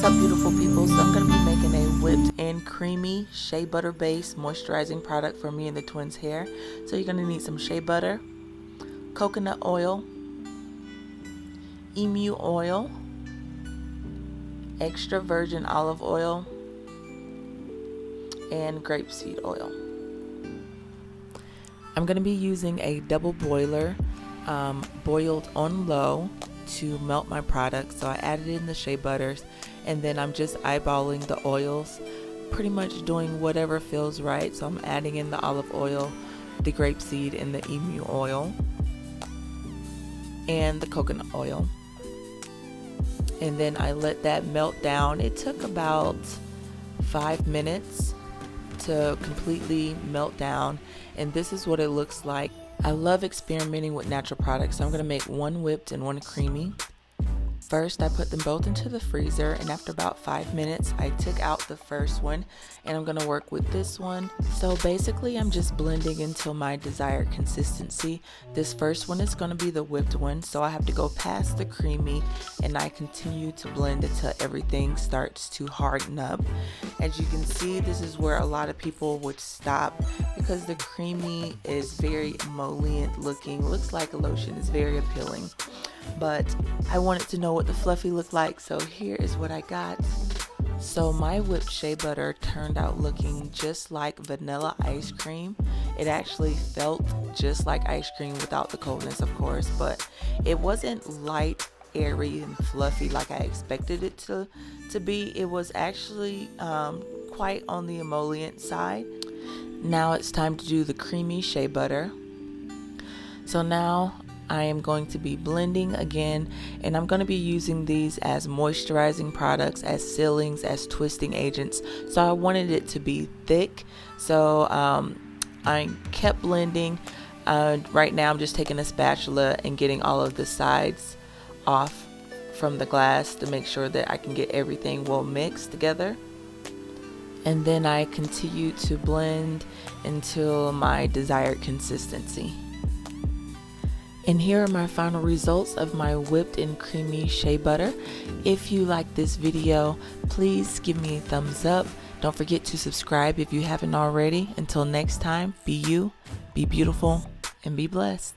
up, beautiful people? So I'm going to be making a whipped and creamy shea butter based moisturizing product for me and the twins' hair. So you're going to need some shea butter, coconut oil, emu oil, extra virgin olive oil, and grapeseed oil. I'm going to be using a double boiler, boiled on low, to melt my product. So I added in the shea butters, and then I'm just eyeballing the oils, pretty much doing whatever feels right. So I'm adding in the olive oil, the grapeseed, and the emu oil, and the coconut oil. And then I let that melt down. It took about 5 minutes to completely melt down, and this is what it looks like. I love experimenting with natural products, so I'm going to make one whipped and one creamy. First, I put them both into the freezer, and after about 5 minutes, I took out the first one, and I'm going to work with this one. So basically, I'm just blending until my desired consistency. This first one is going to be the whipped one, so I have to go past the creamy, and I continue to blend until everything starts to harden up. As you can see, this is where a lot of people would stop because the creamy is very emollient looking, looks like a lotion, it's very appealing. But I wanted to know what the fluffy looked like, so here is what I got. So my whipped shea butter turned out looking just like vanilla ice cream. It actually felt just like ice cream without the coldness, of course, but it wasn't light, airy, and fluffy like I expected it to be. It was actually quite on the emollient side. Now it's time to do the creamy shea butter. So now I am going to be blending again, and I'm going to be using these as moisturizing products, as sealings, as twisting agents. So I wanted it to be thick, so I kept blending. Right now I'm just taking a spatula and getting all of the sides off from the glass to make sure that I can get everything well mixed together. And then I continue to blend until my desired consistency. And here are my final results of my whipped and creamy shea butter. If you like this video, please give me a thumbs up. Don't forget to subscribe if you haven't already. Until next time, be you, be beautiful, and be blessed.